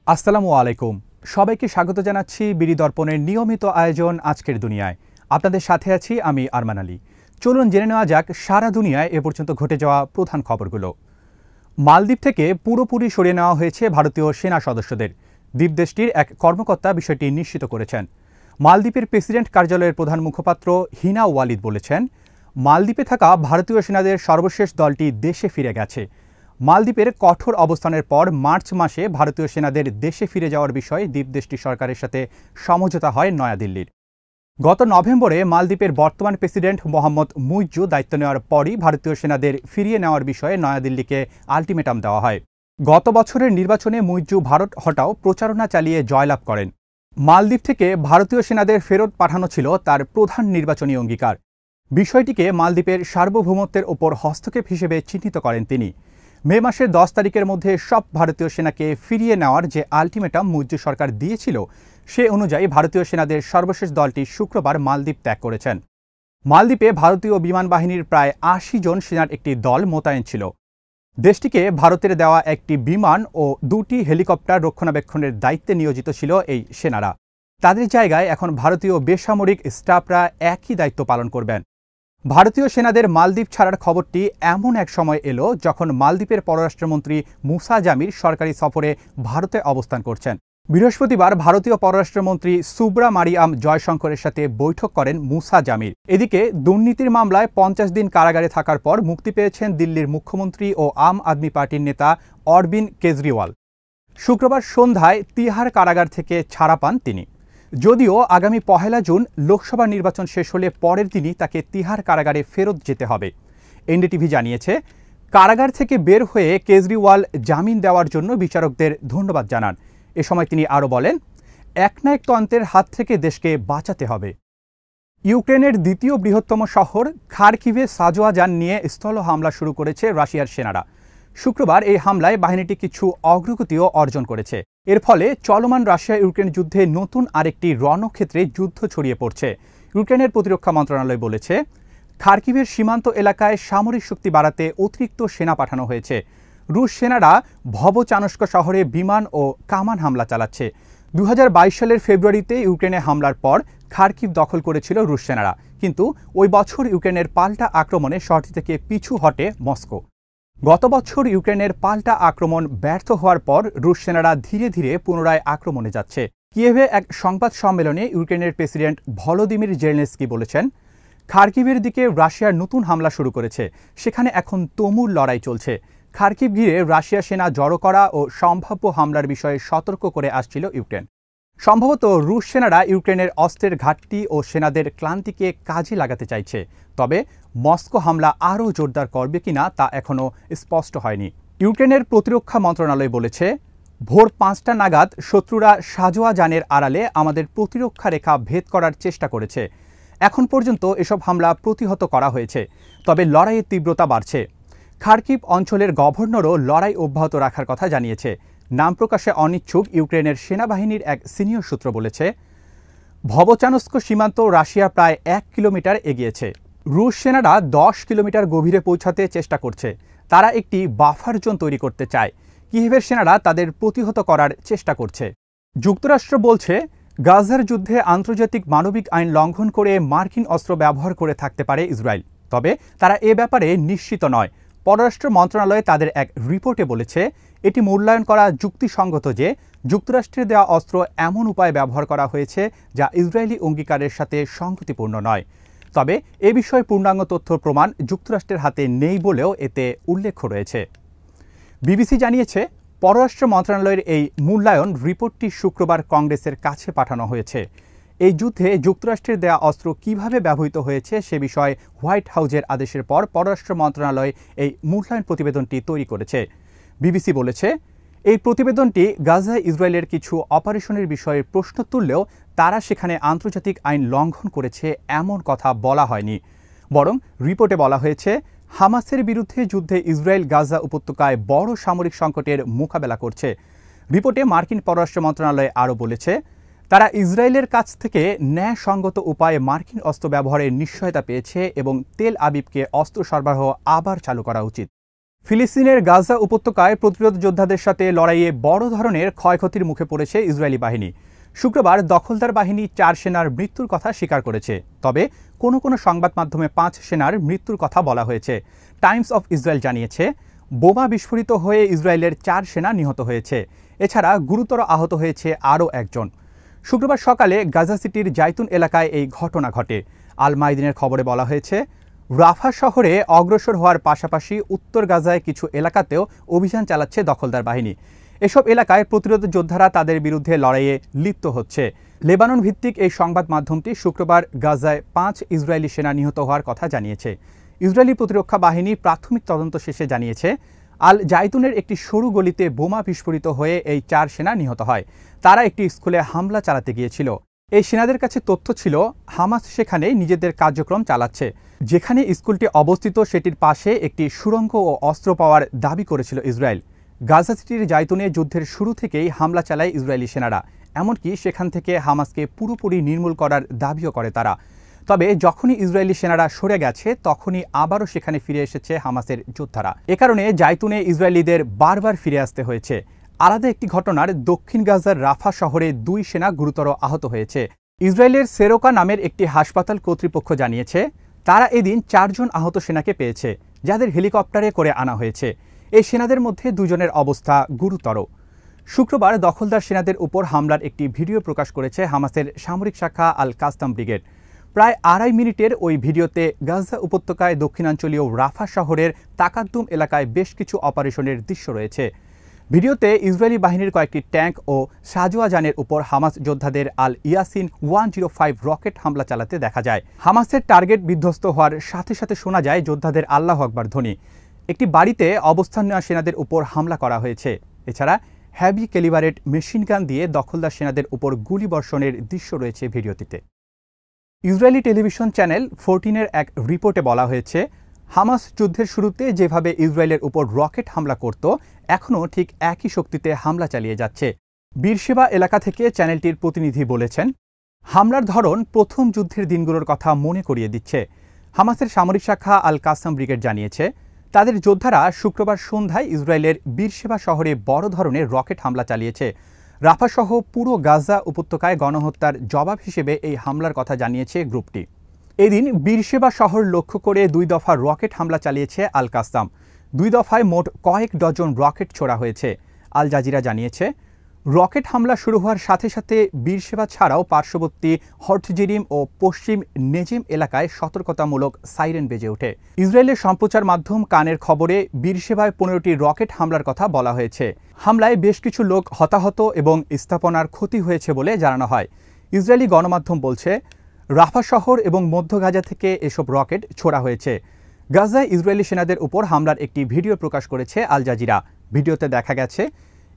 আসসালামু আলাইকুম। সবাইকে স্বাগত জানাচ্ছি বিডি দর্পণের নিয়মিত আয়োজন আজকের দুনিয়ায়। আপনাদের সাথে আছি আমি আরমান আলী। চলুন জেনে নেওয়া যাক সারা দুনিয়ায় এ পর্যন্ত ঘটে যাওয়া প্রধান খবরগুলো। মালদ্বীপ থেকে পুরোপুরি সরিয়ে নেওয়া হয়েছে ভারতীয় সেনা সদস্যদের। দ্বীপদেশটির এক কর্মকর্তা বিষয়টি নিশ্চিত করেছেন। মালদ্বীপের প্রেসিডেন্ট কার্যালয়ের প্রধান মুখপাত্র হিনা ওয়ালিদ বলেছেন, মালদ্বীপে থাকা ভারতীয় সেনাদের সর্বশেষ দলটি দেশে ফিরে গেছে। মালদ্বীপের কঠোর অবস্থানের পর মার্চ মাসে ভারতীয় সেনাদের দেশে ফিরে যাওয়ার বিষয়ে দ্বীপদেশটির সরকারের সাথে সমঝোতা হয় নয়াদিল্লির। গত নভেম্বরে মালদ্বীপের বর্তমান প্রেসিডেন্ট মোহাম্মদ মুইজ্জু দায়িত্ব নেওয়ার পরই ভারতীয় সেনাদের ফিরিয়ে নেওয়ার বিষয়ে নয়াদিল্লিকে আলটিমেটাম দেওয়া হয়। গত বছরের নির্বাচনে মুইজ্জু ভারত হটাও প্রচারণা চালিয়ে জয়লাভ করেন। মালদ্বীপ থেকে ভারতীয় সেনাদের ফেরত পাঠানো ছিল তার প্রধান নির্বাচনী অঙ্গীকার। বিষয়টিকে মালদ্বীপের সার্বভৌমত্বের ওপর হস্তক্ষেপ হিসেবে চিহ্নিত করেন তিনি। মে মাসের 10 তারিখের মধ্যে সব ভারতীয় সেনাকে ফিরিয়ে নেওয়ার যে আলটিমেটাম মুইজ্জু সরকার দিয়েছিল, সে অনুযায়ী ভারতীয় সেনাদের সর্বশেষ দলটি শুক্রবার মালদ্বীপ ত্যাগ করেছেন। মালদ্বীপে ভারতীয় বিমান বাহিনীর প্রায় 80 জন সেনার একটি দল মোতায়েন ছিল। দেশটিকে ভারতের দেওয়া একটি বিমান ও 2টি হেলিকপ্টার রক্ষণাবেক্ষণের দায়িত্বে নিয়োজিত ছিল এই সেনারা। তাদের জায়গায় এখন ভারতীয় বেসামরিক স্টাফরা একই দায়িত্ব পালন করবেন। ভারতীয় সেনাদের মালদ্বীপ ছাড়ার খবরটি এমন এক সময় এলো যখন মালদ্বীপের পররাষ্ট্রমন্ত্রী মুসা জামির সরকারি সফরে ভারতে অবস্থান করছেন। বৃহস্পতিবার ভারতীয় পররাষ্ট্রমন্ত্রী সুব্রা মারিয়াম জয়শঙ্করের সাথে বৈঠক করেন মুসা জামির। এদিকে দুর্নীতির মামলায় 50 দিন কারাগারে থাকার পর মুক্তি পেয়েছেন দিল্লির মুখ্যমন্ত্রী ও আম আদমি পার্টির নেতা অরবিন্দ কেজরিওয়াল। শুক্রবার সন্ধ্যায় তিহার কারাগার থেকে ছাড়া পান তিনি। যদিও আগামী 1 জুন লোকসভা নির্বাচন শেষ হলে পরের দিনই তাকে তিহার কারাগারে ফেরত যেতে হবে। এনডিটিভি জানিয়েছে, কারাগার থেকে বের হয়ে কেজরিওয়াল জামিন দেওয়ার জন্য বিচারকদের ধন্যবাদ জানান। এ সময় তিনি আরও বলেন, একনায়কতন্ত্রের হাত থেকে দেশকে বাঁচাতে হবে। ইউক্রেনের দ্বিতীয় বৃহত্তম শহর খারকিভে সাজোয়া যান নিয়ে স্থল হামলা শুরু করেছে রাশিয়ার সেনারা। শুক্রবার এই হামলায় বাহিনীটি কিছু অগ্রগতিও অর্জন করেছে। এর ফলে চলমান রাশিয়া ইউক্রেন যুদ্ধে নতুন আরেকটি রণক্ষেত্রে যুদ্ধ ছড়িয়ে পড়ছে। ইউক্রেনের প্রতিরক্ষা মন্ত্রণালয় বলেছে, খারকিভের সীমান্ত এলাকায় সামরিক শক্তি বাড়াতে অতিরিক্ত সেনা পাঠানো হয়েছে। রুশ সেনারা ভবচানস্ক শহরে বিমান ও কামান হামলা চালাচ্ছে। 2022 সালের ফেব্রুয়ারিতে ইউক্রেনে হামলার পর খারকিভ দখল করেছিল রুশ সেনারা, কিন্তু ওই বছর ইউক্রেনের পাল্টা আক্রমণে শহরটি থেকে পিছু হটে মস্কো। গত বছর ইউক্রেনের পাল্টা আক্রমণ ব্যর্থ হওয়ার পর রুশ সেনারা ধীরে ধীরে পুনরায় আক্রমণে যাচ্ছে। কিয়েভে এক সংবাদ সম্মেলনে ইউক্রেনের প্রেসিডেন্ট ভলোদিমির জেলেনস্কি বলেছেন, খারকিভের দিকে রাশিয়ার নতুন হামলা শুরু করেছে। সেখানে এখন তুমুল লড়াই চলছে। খারকিভ ঘিরে রাশিয়া সেনা জড়ো করা ও সম্ভাব্য হামলার বিষয়ে সতর্ক করে আসছিল ইউক্রেন। সম্ভবত রুশ সেনারা ইউক্রেনের অস্ত্রের ঘাটতি ও সেনাদের ক্লান্তিকে কাজে লাগাতে চাইছে। তবে মস্কো হামলা আরও জোরদার করবে কিনা তা এখনও স্পষ্ট হয়নি। ইউক্রেনের প্রতিরক্ষা মন্ত্রণালয় বলেছে, ভোর 5টা নাগাদ শত্রুরা সাজোয়া যানের আড়ালে আমাদের প্রতিরক্ষা রেখা ভেদ করার চেষ্টা করেছে। এখন পর্যন্ত এসব হামলা প্রতিহত করা হয়েছে, তবে লড়াইয়ের তীব্রতা বাড়ছে। খারকিভ অঞ্চলের গভর্নরও লড়াই অব্যাহত রাখার কথা জানিয়েছে। নাম প্রকাশে অনিচ্ছুক ইউক্রেনের সেনাবাহিনীর এক সিনিয়র সূত্র বলেছে, ভবচানস্ক সীমান্ত রাশিয়া প্রায় 1 কিলোমিটার এগিয়েছে। রুশ সেনারা 10 কিলোমিটার গভীরে পৌঁছাতে চেষ্টা করছে। তারা একটি বাফার জোন তৈরি করতে চায়। কিয়েভের সেনারা তাদের প্রতিহত করার চেষ্টা করছে। যুক্তরাষ্ট্র বলছে, গাজার যুদ্ধে আন্তর্জাতিক মানবিক আইন লঙ্ঘন করে মার্কিন অস্ত্র ব্যবহার করে থাকতে পারে ইসরায়েল। তবে তারা এ ব্যাপারে নিশ্চিত নয়। পররাষ্ট্র মন্ত্রণালয় তাদের এক রিপোর্টে বলেছে, এটি মূল্যায়ন করা যুক্তিসঙ্গত যে যুক্তরাষ্ট্রের দেওয়া অস্ত্র এমন উপায়ে ব্যবহার করা হয়েছে যা ইসরায়েলি অঙ্গীকারের সাথে সংগতিপূর্ণ নয়। তবে এ বিষয়ে পূর্ণাঙ্গ তথ্য প্রমাণ যুক্তরাষ্ট্রের হাতে নেই বলেও এতে উল্লেখ রয়েছে। বিবিসি জানিয়েছে, পররাষ্ট্র মন্ত্রণালয়ের এই মূল্যায়ন রিপোর্টটি শুক্রবার কংগ্রেসের কাছে পাঠানো হয়েছে। এই যুদ্ধে যুক্তরাষ্ট্রের দেয়া অস্ত্র কিভাবে ব্যবহৃত হয়েছে সে বিষয়ে হোয়াইট হাউজের আদেশের পর পররাষ্ট্র মন্ত্রণালয় এই মূল্যায়ন প্রতিবেদনটি তৈরি করেছে। বিবিসি বলেছে, এই প্রতিবেদনটি গাজায় ইসরায়েলের কিছু অপারেশনের বিষয়ে প্রশ্ন তুললেও তারা সেখানে আন্তর্জাতিক আইন লঙ্ঘন করেছে এমন কথা বলা হয়নি। বরং রিপোর্টে বলা হয়েছে, হামাসের বিরুদ্ধে যুদ্ধে ইসরায়েল গাজা উপত্যকায় বড় সামরিক সংকটের মোকাবেলা করছে। রিপোর্টে মার্কিন পররাষ্ট্র মন্ত্রণালয় আরও বলেছে, তারা ইসরায়েলের কাছ থেকে ন্যায়সঙ্গত উপায়ে মার্কিন অস্ত্র ব্যবহারের নিশ্চয়তা পেয়েছে এবং তেল আবিবকে অস্ত্র সরবরাহ আবার চালু করা উচিত। ফিলিস্তিনের গাজা উপত্যকায় প্রতিরোধ যোদ্ধাদের সাথে লড়াইয়ে বড় ধরনের ক্ষয়ক্ষতির মুখে পড়েছে ইসরায়েলি বাহিনী। শুক্রবার দখলদার বাহিনী 4 সেনার মৃত্যুর কথা স্বীকার করেছে, তবে কোনো কোনো সংবাদ মাধ্যমে 5 সেনার মৃত্যুর কথা বলা হয়েছে। টাইমস অফ ইসরায়েল জানিয়েছে, বোমা বিস্ফোরিত হয়ে ইসরায়েলের 4 সেনা নিহত হয়েছে। এছাড়া গুরুতর আহত হয়েছে আরও একজন। শুক্রবার সকালে গাজা সিটির জাইতুন এলাকায় এই ঘটনা ঘটে। আল মাইদিনের খবরে বলা হয়েছে, রাফা শহরে অগ্রসর হওয়ার পাশাপাশি উত্তর গাজায় কিছু এলাকাতেও অভিযান চালাচ্ছে দখলদার বাহিনী। এসব এলাকায় প্রতিরোধ যোদ্ধারা তাদের বিরুদ্ধে লড়াইয়ে লিপ্ত হচ্ছে। লেবানন ভিত্তিক এই সংবাদ মাধ্যমটি শুক্রবার গাজায় 5 ইসরায়েলি সেনা নিহত হওয়ার কথা জানিয়েছে। ইসরায়েলি প্রতিরক্ষা বাহিনী প্রাথমিক তদন্ত শেষে জানিয়েছে, আল জাইতুনের একটি সরু গলিতে বোমা বিস্ফোরিত হয়ে এই 4 সেনা নিহত হয়। তারা একটি স্কুলে হামলা চালাতে গিয়েছিল। এই সেনাদের কাছে তথ্য ছিল হামাস সেখানে নিজেদের কার্যক্রম চালাচ্ছে। যেখানে স্কুলটি অবস্থিত সেটির পাশে একটি সুড়ঙ্গ ও অস্ত্র পাওয়ার দাবি করেছিল ইসরায়েল। গাজা সিটির জাইতুনে যুদ্ধের শুরু থেকেই হামলা চালায় ইসরায়েলি সেনারা। এমনকি সেখান থেকে হামাসকে পুরোপুরি নির্মূল করার দাবিও করে তারা। তবে যখনই ইসরায়েলি সেনারা সরে গেছে তখনই আবারও সেখানে ফিরে এসেছে হামাসের যোদ্ধারা। এ কারণে জাইতুনে ইসরায়েলিদের বারবার ফিরে আসতে হয়েছে। আলাদা একটি ঘটনার দক্ষিণ গাজার রাফা শহরে 2 সেনা গুরুতর আহত হয়েছে। ইসরায়েলের সেরোকা নামের একটি হাসপাতাল কর্তৃপক্ষ জানিয়েছে, তারা এদিন 4 জন আহত সেনাকে পেয়েছে, যাদের হেলিকপ্টারে করে আনা হয়েছে। এই সেনাদের মধ্যে 2 জনের অবস্থা গুরুতর। শুক্রবার দখলদার সেনাদের উপর হামলার একটি ভিডিও প্রকাশ করেছে হামাসের সামরিক শাখা আল কাসসাম ব্রিগেড। প্রায় 2.5 মিনিটের ওই ভিডিওতে গাজা উপত্যকায় দক্ষিণাঞ্চলীয় রাফা শহরের তাকাদ্দুম এলাকায় বেশ কিছু অপারেশনের দৃশ্য রয়েছে। ভিডিওতে ইসরায়েলি বাহিনীর কয়েকটি ট্যাঙ্ক ও সাজোয়া যানের উপর হামাস যোদ্ধাদের আল ইয়াসিন 105 রকেট হামলা চালাতে দেখা যায়। হামাসের টার্গেট বিধ্বস্ত হওয়ার সাথে সাথে শোনা যায় যোদ্ধাদের আল্লাহু আকবার ধ্বনি। একটি বাড়িতে অবস্থান নেওয়া সেনাদের উপর হামলা করা হয়েছে। এছাড়া হ্যাভি ক্যালিবারেট মেশিনগান দিয়ে দখলদার সেনাদের উপর গুলি বর্ষণের দৃশ্য রয়েছে ভিডিওটিতে। ইসরায়েলি টেলিভিশন চ্যানেল 14-এর এক রিপোর্টে বলা হয়েছে, হামাস যুদ্ধের শুরুতে যেভাবে ইসরায়েলের উপর রকেট হামলা করত, এখনও ঠিক একই শক্তিতে হামলা চালিয়ে যাচ্ছে। বীরশেবা এলাকা থেকে চ্যানেলটির প্রতিনিধি বলেছেন, হামলার ধরন প্রথম যুদ্ধের দিনগুলোর কথা মনে করিয়ে দিচ্ছে। হামাসের সামরিক শাখা আল কাসসাম ব্রিগেড জানিয়েছে, তাদের যোদ্ধারা শুক্রবার সন্ধ্যায় ইসরায়েলের বীরশেবা শহরে বড় ধরনের রকেট হামলা চালিয়েছে। রাফা সহ পুরো গাজা উপত্যকায় গণহত্যার জবাব হিসেবে এই হামলার কথা জানিয়েছে গ্রুপটি। এদিন বীরশেবা শহর লক্ষ্য করে 2 দফা রকেট হামলা চালিয়েছে আল কাসসাম। 2 দফায় মোট কয়েক ডজন রকেট ছোড়া হয়েছে। আল জাজিরা জানিয়েছে, রকেট হামলা শুরু হওয়ার সাথে সাথে বীরশেবা ছাড়াও পার্শ্ববর্তী হটজিরিম ও পশ্চিম নেজিম এলাকায় সতর্কতামূলক সাইরেন বেজে ওঠে। ইসরায়েলের সম্প্রচার মাধ্যম কানের খবরে বীরশেবায় 15টি রকেট হামলার কথা বলা হয়েছে। হামলায় বেশ কিছু লোক হতাহত এবং স্থাপনার ক্ষতি হয়েছে বলে জানানো হয়। ইসরায়েলি গণমাধ্যম বলছে, রাফা শহর এবং মধ্য গাজা থেকে এসব রকেট ছোড়া হয়েছে। গাজায় ইসরায়েলি সেনাদের উপর হামলার একটি ভিডিও প্রকাশ করেছে আল জাজিরা। ভিডিওতে দেখা গেছে,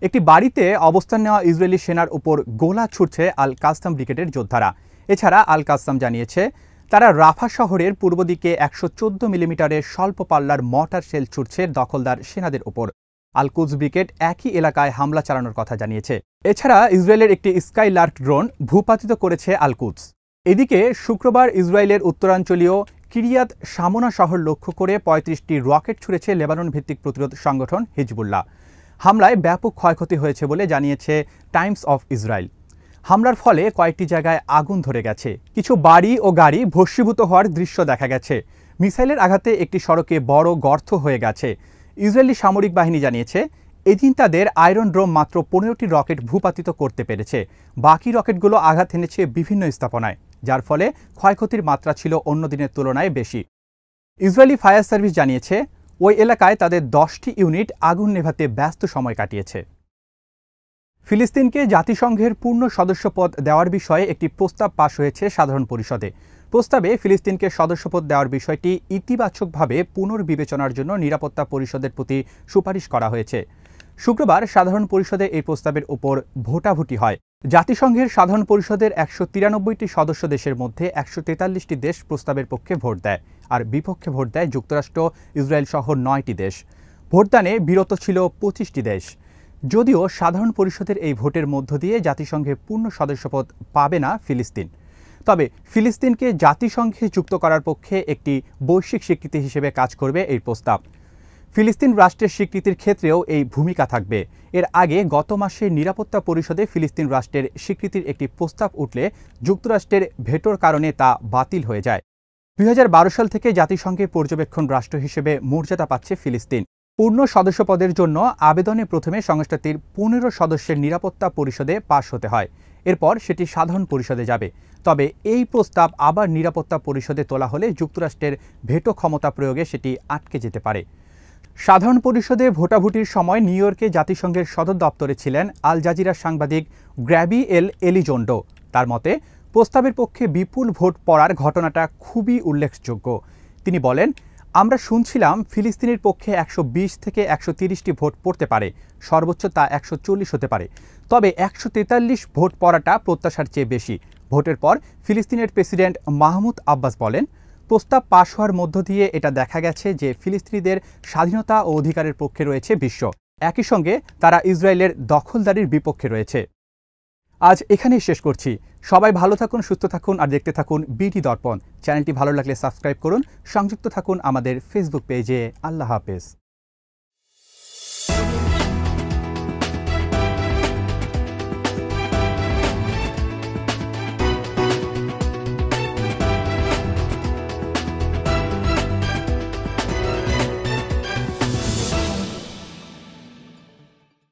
একটি বাড়িতে অবস্থান নেওয়া ইসরায়েলি সেনার উপর গোলা ছুটছে আল কাসসাম ব্রিগেডের যোদ্ধারা। এছাড়া আল কাসসাম জানিয়েছে, তারা রাফা শহরের পূর্ব দিকে 114 মিলিমিটারের স্বল্প পাল্লার মর্টার শেল ছুটছে দখলদার সেনাদের উপর। আল কুদস ব্রিগেড একই এলাকায় হামলা চালানোর কথা জানিয়েছে। এছাড়া ইসরায়েলের একটি স্কাইলার্ক ড্রোন ভূপাতিত করেছে আল কুদস। এদিকে শুক্রবার ইসরায়েলের উত্তরাঞ্চলীয় কিরিয়াত শামোনা শহর লক্ষ্য করে 35টি রকেট ছুড়েছে লেবানন ভিত্তিক প্রতিরোধ সংগঠন হিজবুল্লাহ। হামলায় ব্যাপক ক্ষয়ক্ষতি হয়েছে বলে জানিয়েছে টাইমস অফ ইসরায়েল। হামলার ফলে কয়েকটি জায়গায় আগুন ধরে গেছে। কিছু বাড়ি ও গাড়ি ভস্মীভূত হওয়ার দৃশ্য দেখা গেছে। মিসাইলের আঘাতে একটি সড়কে বড় গর্ত হয়ে গেছে। ইসরায়েলি সামরিক বাহিনী জানিয়েছে, এদিন তাদের আয়রন ড্রোম মাত্র 15টি রকেট ভূপাতিত করতে পেরেছে। বাকি রকেটগুলো আঘাত এনেছে বিভিন্ন স্থাপনায়, যার ফলে ক্ষয়ক্ষতির মাত্রা ছিল অন্য দিনের তুলনায় বেশি। ইসরায়েলি ফায়ার সার্ভিস জানিয়েছে, ওই এলাকায় তাদের 10টি ইউনিট আগুন নেভাতে ব্যস্ত সময় কাটিয়েছে। ফিলিস্তিনকে জাতিসংঘের পূর্ণ সদস্যপদ দেওয়ার বিষয়ে একটি প্রস্তাব পাশ হয়েছে সাধারণ পরিষদে। প্রস্তাবে ফিলিস্তিনকে সদস্যপদ দেওয়ার বিষয়টি ইতিবাচকভাবে পুনর্বিবেচনার জন্য নিরাপত্তা পরিষদের প্রতি সুপারিশ করা হয়েছে। শুক্রবার সাধারণ পরিষদে এই প্রস্তাবের উপর ভোটাভুটি হয়। জাতিসংঘের সাধারণ পরিষদের 193টি সদস্য দেশের মধ্যে 143টি দেশ প্রস্তাবের পক্ষে ভোট দেয়, আর বিপক্ষে ভোট দেয় যুক্তরাষ্ট্র, ইসরায়েল সহ 9টি দেশ। ভোটদানে বিরত ছিল 25টি দেশ। যদিও সাধারণ পরিষদের এই ভোটের মধ্য দিয়ে জাতিসংঘে পূর্ণ সদস্যপদ পাবে না ফিলিস্তিন, তবে ফিলিস্তিনকে জাতিসংঘে যুক্ত করার পক্ষে একটি বৈশ্বিক স্বীকৃতি হিসেবে কাজ করবে এই প্রস্তাব। ফিলিস্তিন রাষ্ট্রের স্বীকৃতির ক্ষেত্রেও এই ভূমিকা থাকবে। এর আগে গত মাসে নিরাপত্তা পরিষদে ফিলিস্তিন রাষ্ট্রের স্বীকৃতির একটি প্রস্তাব উঠলে যুক্তরাষ্ট্রের ভেটোর কারণে তা বাতিল হয়ে যায়। 2012 সাল থেকে জাতিসংঘের পর্যবেক্ষণ রাষ্ট্র হিসেবে মর্যাদা পাচ্ছে ফিলিস্তিন। পূর্ণ সদস্যপদের জন্য আবেদনে প্রথমে সংস্থাটির 15 সদস্যের নিরাপত্তা পরিষদে পাশ হতে হয়। এরপর সেটি সাধারণ পরিষদে যাবে। তবে এই প্রস্তাব আবার নিরাপত্তা পরিষদে তোলা হলে যুক্তরাষ্ট্রের ভেটো ক্ষমতা প্রয়োগে সেটি আটকে যেতে পারে। সাধারণ পরিষদে ভোটাভুটির সময় নিউ ইয়র্কে জাতিসংঘের সদর দপ্তরে ছিলেন আল জাজিরার সাংবাদিক গ্র্যাবি এলিজোন্ডো। তার মতে, প্রস্তাবের পক্ষে বিপুল ভোট পড়ার ঘটনাটা খুবই উল্লেখযোগ্য। তিনি বলেন, আমরা শুনছিলাম ফিলিস্তিনের পক্ষে 120 থেকে 130টি ভোট পড়তে পারে, সর্বোচ্চ তা 140 হতে পারে। তবে 143 ভোট পড়াটা প্রত্যাশার চেয়ে বেশি। ভোটের পর ফিলিস্তিনের প্রেসিডেন্ট মাহমুদ আব্বাস বলেন, প্রস্তাব পাশ হওয়ার মধ্য দিয়ে এটা দেখা গেছে যে ফিলিস্তিনিদের স্বাধীনতা ও অধিকারের পক্ষে রয়েছে বিশ্ব, একই সঙ্গে তারা ইসরায়েলের দখলদারির বিপক্ষে রয়েছে। আজ এখানেই শেষ করছি। সবাই ভালো থাকুন, সুস্থ থাকুন আর দেখতে থাকুন বিডি দর্পণ। চ্যানেলটি ভালো লাগলে সাবস্ক্রাইব করুন। সংযুক্ত থাকুন আমাদের ফেসবুক পেজে। আল্লাহ হাফেজ।